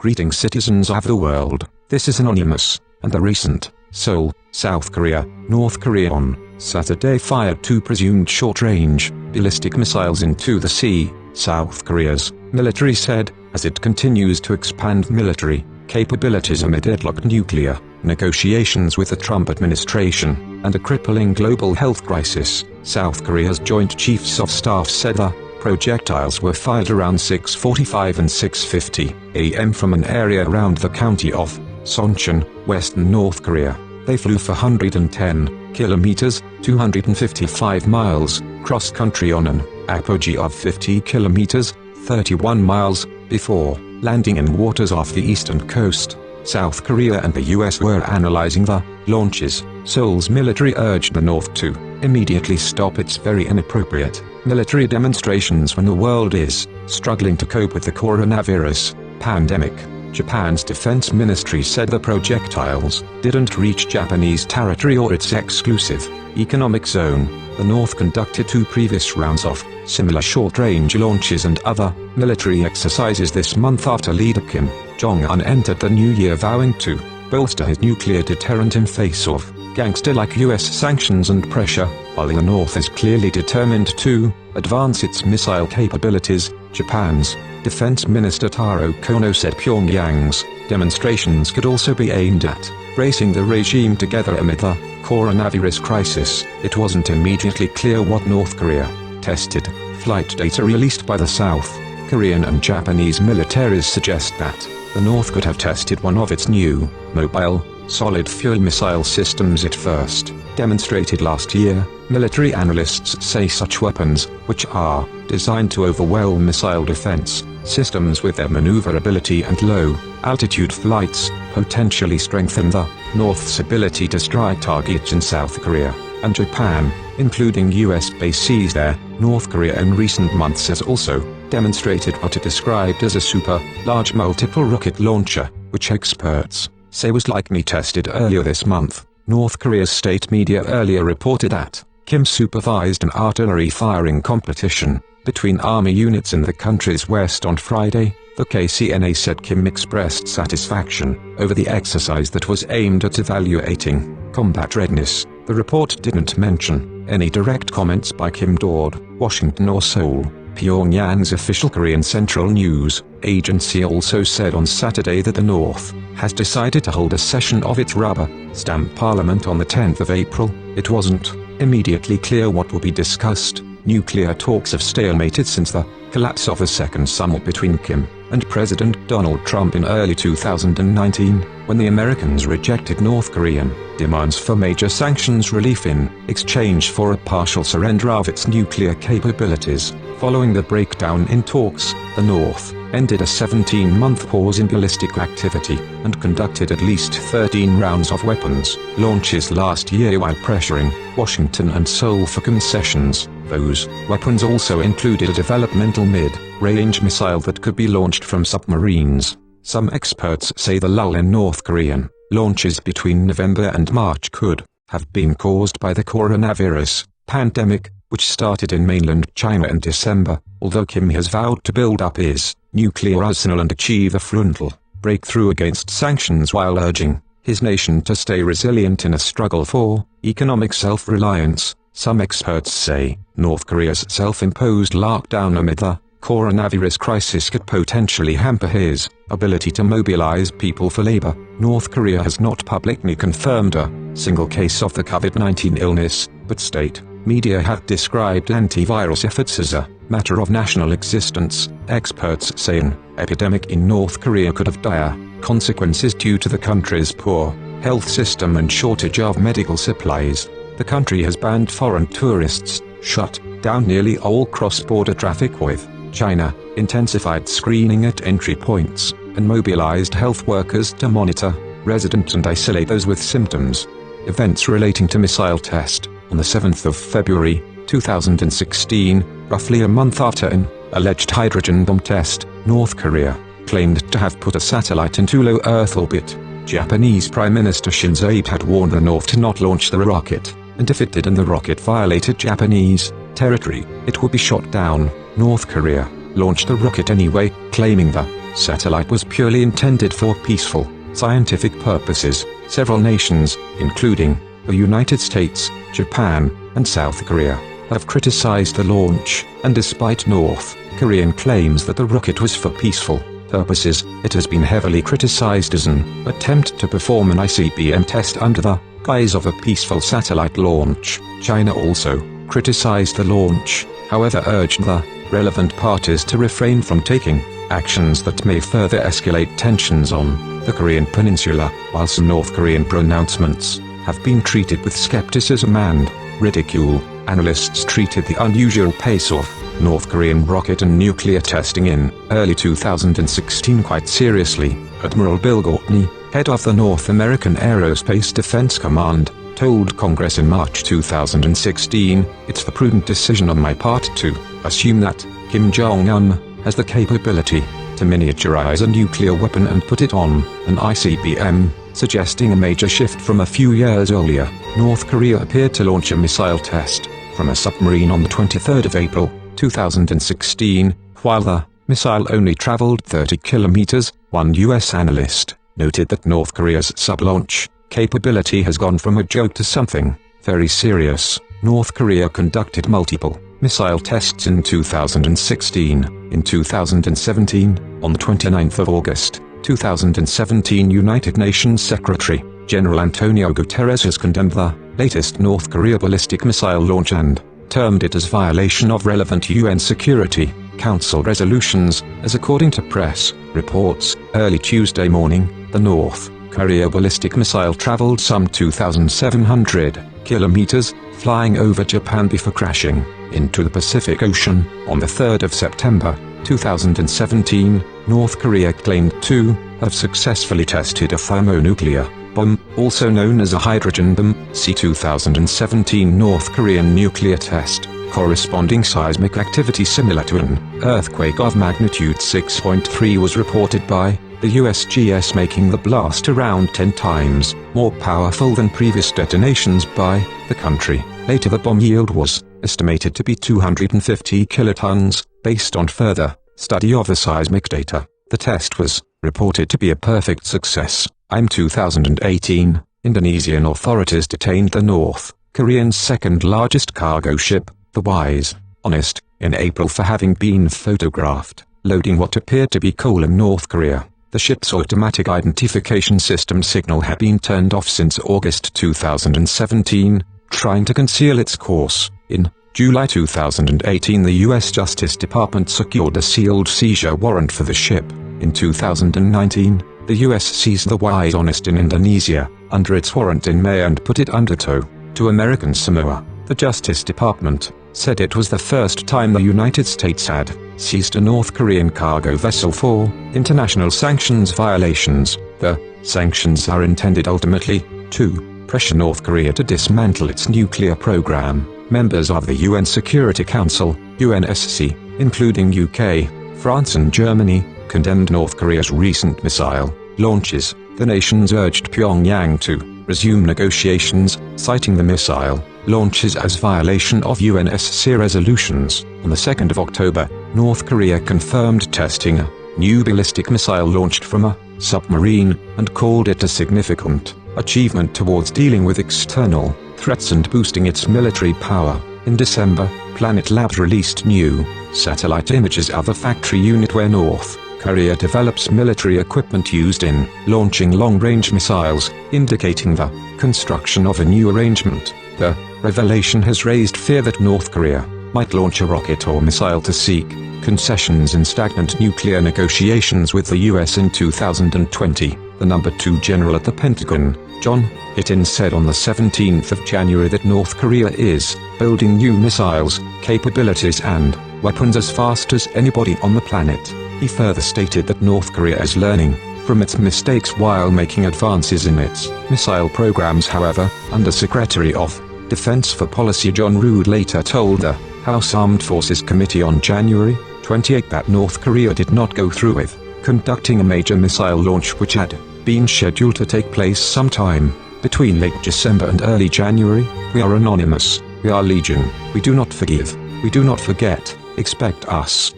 Greetings citizens of the world, this is Anonymous, and the recent, Seoul, South Korea, North Korea on Saturday fired two presumed short-range, ballistic missiles into the sea, South Korea's military said, as it continues to expand military capabilities amid deadlocked nuclear negotiations with the Trump administration, and a crippling global health crisis. South Korea's Joint Chiefs of Staff said the projectiles were fired around 6:45 and 6:50 a.m. from an area around the county of Soncheon, western North Korea. They flew for 110 kilometers, 255 miles, cross-country on an apogee of 50 kilometers, 31 miles, before landing in waters off the eastern coast. South Korea and the US were analyzing the launches. Seoul's military urged the North to immediately stop its very inappropriate military demonstrations when the world is struggling to cope with the coronavirus pandemic. Japan's defense ministry said the projectiles didn't reach Japanese territory or its exclusive economic zone. The North conducted two previous rounds of similar short-range launches and other military exercises this month after leader Kim Jong-un entered the new year vowing to bolster his nuclear deterrent in face of gangster-like US sanctions and pressure. While the North is clearly determined to advance its missile capabilities, Japan's Defense Minister Taro Kono said Pyongyang's demonstrations could also be aimed at bracing the regime together amid the coronavirus crisis. It wasn't immediately clear what North Korea tested. Flight data released by the South Korean and Japanese militaries suggest that the North could have tested one of its new mobile solid fuel missile systems it first demonstrated last year. Military analysts say such weapons, which are designed to overwhelm missile defense systems with their maneuverability and low-altitude flights, potentially strengthen the North's ability to strike targets in South Korea and Japan, including US bases there. North Korea in recent months has also demonstrated what it described as a super-large multiple rocket launcher, which experts say was likely tested earlier this month. North Korea's state media earlier reported that Kim supervised an artillery firing competition between army units in the country's west on Friday. The KCNA said Kim expressed satisfaction over the exercise that was aimed at evaluating combat readiness. The report didn't mention any direct comments by Kim toward Washington or Seoul. Pyongyang's official Korean Central News Agency also said on Saturday that the North has decided to hold a session of its rubber stamp parliament on the 10th of April. It wasn't immediately clear what will be discussed. Nuclear talks have stalemated since the collapse of a second summit between Kim and President Donald Trump in early 2019, when the Americans rejected North Korean demands for major sanctions relief in exchange for a partial surrender of its nuclear capabilities. Following the breakdown in talks, the North ended a 17-month pause in ballistic activity and conducted at least 13 rounds of weapons launches last year while pressuring Washington and Seoul for concessions. Those weapons also included a developmental mid-range missile that could be launched from submarines. Some experts say the lull in North Korean launches between November and March could have been caused by the coronavirus pandemic, which started in mainland China in December, although Kim has vowed to build up his nuclear arsenal and achieve a frontal breakthrough against sanctions while urging his nation to stay resilient in a struggle for economic self-reliance. Some experts say North Korea's self-imposed lockdown amid the coronavirus crisis could potentially hamper his ability to mobilize people for labor. North Korea has not publicly confirmed a single case of the COVID-19 illness, but state media have described antivirus efforts as a matter of national existence. Experts say an epidemic in North Korea could have dire consequences due to the country's poor health system and shortage of medical supplies. The country has banned foreign tourists, shut down nearly all cross-border traffic with China, intensified screening at entry points, and mobilized health workers to monitor residents and isolate those with symptoms. Events relating to missile test on the 7th of February, 2016, roughly a month after an alleged hydrogen bomb test, North Korea claimed to have put a satellite into low Earth orbit. Japanese Prime Minister Shinzo Abe had warned the North to not launch the rocket, and if it did and the rocket violated Japanese territory, it would be shot down. North Korea launched the rocket anyway, claiming the satellite was purely intended for peaceful, scientific purposes. Several nations, including the United States, Japan, and South Korea, have criticized the launch, and despite North Korean claims that the rocket was for peaceful purposes, it has been heavily criticized as an attempt to perform an ICBM test under the guise of a peaceful satellite launch. China also criticized the launch, however urged the relevant parties to refrain from taking actions that may further escalate tensions on the Korean peninsula, while some North Korean pronouncements have been treated with skepticism and ridicule. Analysts treated the unusual pace of North Korean rocket and nuclear testing in early 2016 quite seriously. Admiral Bill Courtney, head of the North American Aerospace Defense Command, told Congress in March 2016, "It's the prudent decision on my part to assume that Kim Jong-un has the capability to miniaturize a nuclear weapon and put it on an ICBM," suggesting a major shift from a few years earlier. North Korea appeared to launch a missile test from a submarine on the 23rd of April, 2016, while the missile only traveled 30 kilometers. One U.S. analyst noted that North Korea's sub-launch capability has gone from a joke to something very serious. North Korea conducted multiple missile tests in 2016. In 2017, on the 29th of August, 2017, United Nations Secretary General Antonio Guterres has condemned the latest North Korea ballistic missile launch and termed it as violation of relevant UN Security Council resolutions, as according to press reports, early Tuesday morning, the North Korea ballistic missile traveled some 2,700 kilometers, flying over Japan before crashing into the Pacific Ocean. On the 3rd of September, 2017, North Korea claimed to have successfully tested a thermonuclear bomb, also known as a hydrogen bomb. See 2017 North Korean nuclear test. Corresponding seismic activity similar to an earthquake of magnitude 6.3 was reported by the USGS, making the blast around 10 times more powerful than previous detonations by the country. Later, the bomb yield was estimated to be 250 kilotons, based on further study of the seismic data. The test was reported to be a perfect success. In 2018, Indonesian authorities detained the North Korean's second-largest cargo ship, the Wise Honest, in April for having been photographed loading what appeared to be coal in North Korea. The ship's automatic identification system signal had been turned off since August 2017, trying to conceal its course. In July 2018, the U.S. Justice Department secured a sealed seizure warrant for the ship. In 2019, the U.S. seized the Wise Honest in Indonesia under its warrant in May and put it under tow to American Samoa. The Justice Department said it was the first time the United States had seized a North Korean cargo vessel for international sanctions violations. The sanctions are intended ultimately to pressure North Korea to dismantle its nuclear program. Members of the UN Security Council, UNSC, including UK, France and Germany, condemned North Korea's recent missile launches. The nations urged Pyongyang to resume negotiations, citing the missile launches as violation of UNSC resolutions. On the 2nd of October, North Korea confirmed testing a new ballistic missile launched from a submarine, and called it a significant achievement towards dealing with external threats and boosting its military power. In December, Planet Labs released new satellite images of a factory unit where North Korea develops military equipment used in launching long-range missiles, indicating the construction of a new arrangement. The revelation has raised fear that North Korea might launch a rocket or missile to seek concessions in stagnant nuclear negotiations with the US in 2020. The number 2 general at the Pentagon, John Hitton, said on the 17th of January that North Korea is building new missiles, capabilities and weapons as fast as anybody on the planet. He further stated that North Korea is learning from its mistakes while making advances in its missile programs. However, Undersecretary of Defense for Policy John Rood later told the House Armed Forces Committee on January 28 that North Korea did not go through with conducting a major missile launch which had been scheduled to take place sometime between late December and early January. "We are anonymous. We are legion. We do not forgive. We do not forget. Expect us."